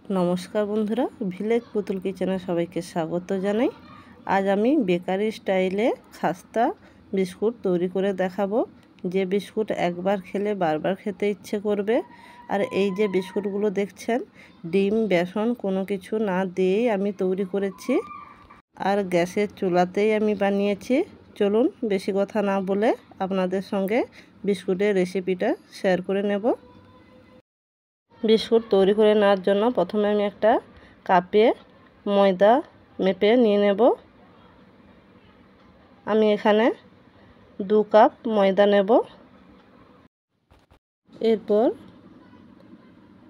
নমস্কার বন্ধুরা, ভিলেজ পুতুল কিচেনে সবাইকে স্বাগত জানাই। আজ আমি বেকারি স্টাইলে খাস্তা বিস্কুট তৈরি করে দেখাবো, যে বিস্কুট একবার খেলে বারবার খেতে ইচ্ছে করবে। আর এই যে বিস্কুটগুলো দেখছেন, ডিম বেসন কোনো কিছু না দিয়েই আমি তৈরি করেছি, আর গ্যাসের চুলাতেই আমি বানিয়েছি। চলুন বেশি কথা না বলে আপনাদের সঙ্গে বিস্কুটের রেসিপিটা শেয়ার করে নেব। বিস্কুট তৈরি করে নেওয়ার জন্য প্রথমে আমি একটা কাপে ময়দা মেপে নিয়ে নেব। আমি এখানে 2 কাপ ময়দা নেব। এরপর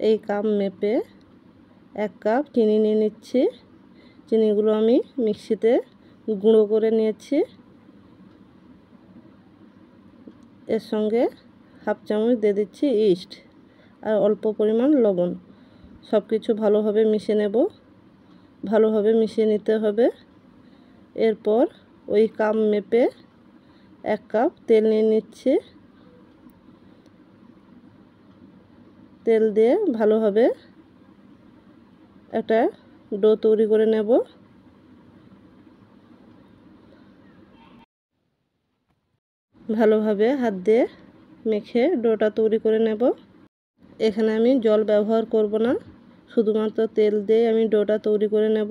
এই কাপ মেপে 1 কাপ চিনি নিয়ে নিচ্ছি। চিনিগুলো আমি মিক্সিতে গুঁড়ো করে নিয়েছি। এর সঙ্গে হাফ চামচ দিয়ে দিচ্ছি ইস্ট আর অল্প পরিমাণ লবণ। সব কিছু ভালোভাবে মিশিয়ে নেব। ভালোভাবে মিশিয়ে নিতে হবে। এরপর ওই কাপ মেপে 1 কাপ তেল নিয়ে নিচ্ছি। তেল দিয়ে ভালোভাবে একটা ডো তৈরি করে নেব। ভালোভাবে হাত দিয়ে মেখে ডোটা তৈরি করে নেব। এখানে আমি জল ব্যবহার করব না, শুধুমাত্র তেল দিয়ে আমি ডোটা তৈরি করে নেব।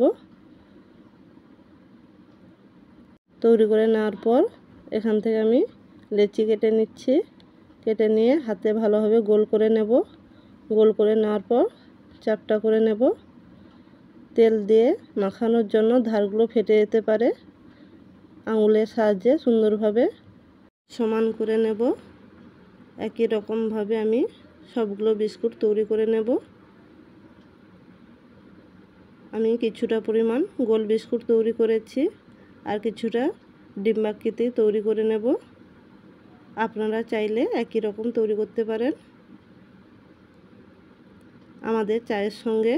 তৈরি করে নেওয়ার পর এখান থেকে আমি লেচি কেটে নিচ্ছি। কেটে নিয়ে হাতে ভালোভাবে গোল করে নেব। গোল করে নেওয়ার পর চাপটা করে নেব। তেল দিয়ে মাখানোর জন্য ধারগুলো ফেটে যেতে পারে, আঙুলের সাহায্যে সুন্দরভাবে সমান করে নেব। একই রকমভাবে আমি সবগুলো বিস্কুট তৈরি করে নেব। আমি কিছুটা পরিমাণ গোল বিস্কুট তৈরি করেছি, আর কিছুটা ডিম্বাকৃতি তৈরি করে নেব। আপনারা চাইলে একই রকম তৈরি করতে পারেন। আমাদের চায়ের সঙ্গে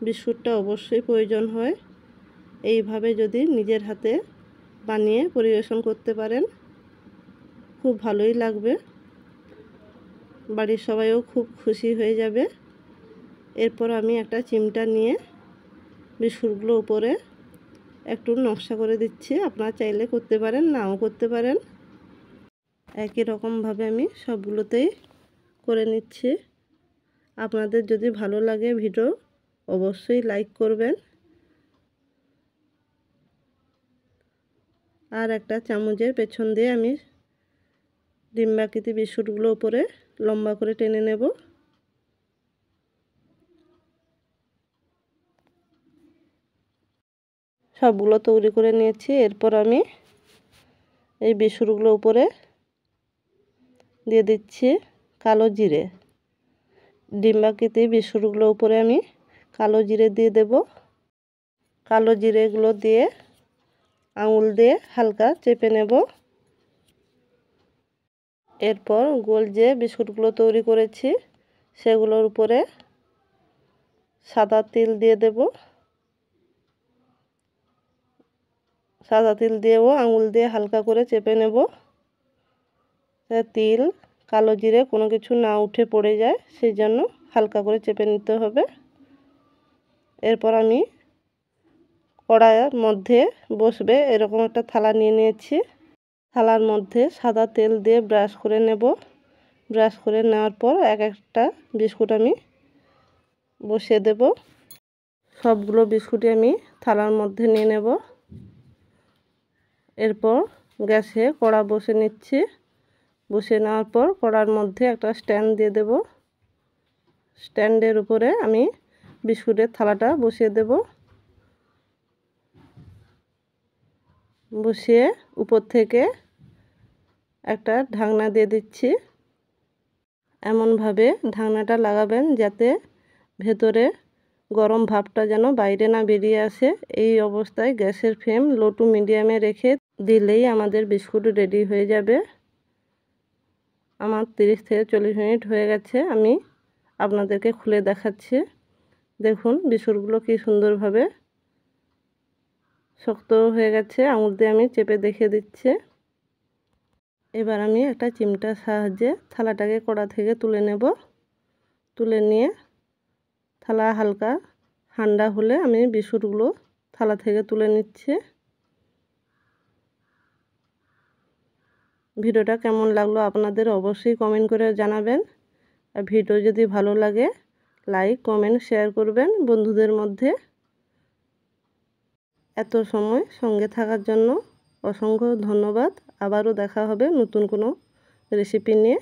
বিস্কুটটা অবশ্যই প্রয়োজন হয়। এইভাবে যদি নিজের হাতে বানিয়ে পরিবেশন করতে পারেন, খুব ভালোই লাগবে। বাড়ির সবাইও খুব খুশি হয়ে যাবে। এরপর আমি একটা চিমটা নিয়ে বিস্কুটগুলো উপরে একটু নকশা করে দিচ্ছি। আপনারা চাইলে করতে পারেন, নাও করতে পারেন। একই রকমভাবে আমি সবগুলোতেই করে নিচ্ছি। আপনাদের যদি ভালো লাগে ভিডিও, অবশ্যই লাইক করবেন। আর একটা চামচের পেছন দিয়ে আমি ডিম্বাকৃতি বিস্কুটগুলো উপরে লম্বা করে টেনে নেব। সবগুলো তৈরি করে নিয়েছি। এরপর আমি এই বিস্কুটগুলো উপরে দিয়ে দিচ্ছি কালো জিরে। ডিম্বাকৃতি বিস্কুটগুলো উপরে আমি কালো জিরে দিয়ে দেব। কালো জিরেগুলো দিয়ে আঙুল দিয়ে হালকা চেপে নেব। এরপর গোল যে বিস্কুটগুলো তৈরি করেছি সেগুলোর উপরে সাদা তিল দিয়ে দেব। সাদা তিল দিয়েও আঙুল দিয়ে হালকা করে চেপে নেব। তিল কালো জিরে কোনো কিছু না উঠে পড়ে যায়, সেই জন্য হালকা করে চেপে নিতে হবে। এরপর আমি কড়াইয়ের মধ্যে বসবে এরকম একটা থালা নিয়ে নিয়েছি। থালার মধ্যে সাদা তেল দিয়ে ব্রাশ করে নেব। ব্রাশ করে নেওয়ার পর এক একটা বিস্কুট আমি বসিয়ে দেব। সবগুলো বিস্কুটই আমি থালার মধ্যে নিয়ে নেব। এরপর গ্যাসে কড়া বসে নিচ্ছি। বসিয়ে নেওয়ার পর কড়ার মধ্যে একটা স্ট্যান্ড দিয়ে দেব। স্ট্যান্ডের উপরে আমি বিস্কুটের থালাটা বসিয়ে দেব। বসিয়ে উপর থেকে একটা ঢাকনা দিয়ে দিচ্ছি। এমনভাবে ঢাকনাটা লাগাবেন যাতে ভেতরে গরম ভাবটা যেন বাইরে না বেরিয়ে আসে। এই অবস্থায় গ্যাসের ফ্লেম লো টু মিডিয়ামে রেখে দিলেই আমাদের বিস্কুট রেডি হয়ে যাবে। আমার 30 থেকে 40 মিনিট হয়ে গেছে। আমি আপনাদেরকে খুলে দেখাচ্ছি। দেখুন বিস্কুটগুলো কি সুন্দরভাবে শক্ত হয়ে গেছে। আঙুল দিয়ে আমি চেপে দেখিয়ে দিচ্ছি। এবার আমি একটা চিমটার সাহায্যে থালাটাকে কড়া থেকে তুলে নেব। তুলে নিয়ে থালা হালকা ঠান্ডা হলে আমি বিস্কুটগুলো থালা থেকে তুলে নিচ্ছি। ভিডিওটা কেমন লাগলো আপনাদের অবশ্যই কমেন্ট করে জানাবেন। আর ভিডিও যদি ভালো লাগে লাইক কমেন্ট শেয়ার করবেন বন্ধুদের মধ্যে। এত সময় সঙ্গে থাকার জন্য অসংখ্য ধন্যবাদ। আবারও দেখা হবে নতুন কোনো রেসিপি নিয়ে।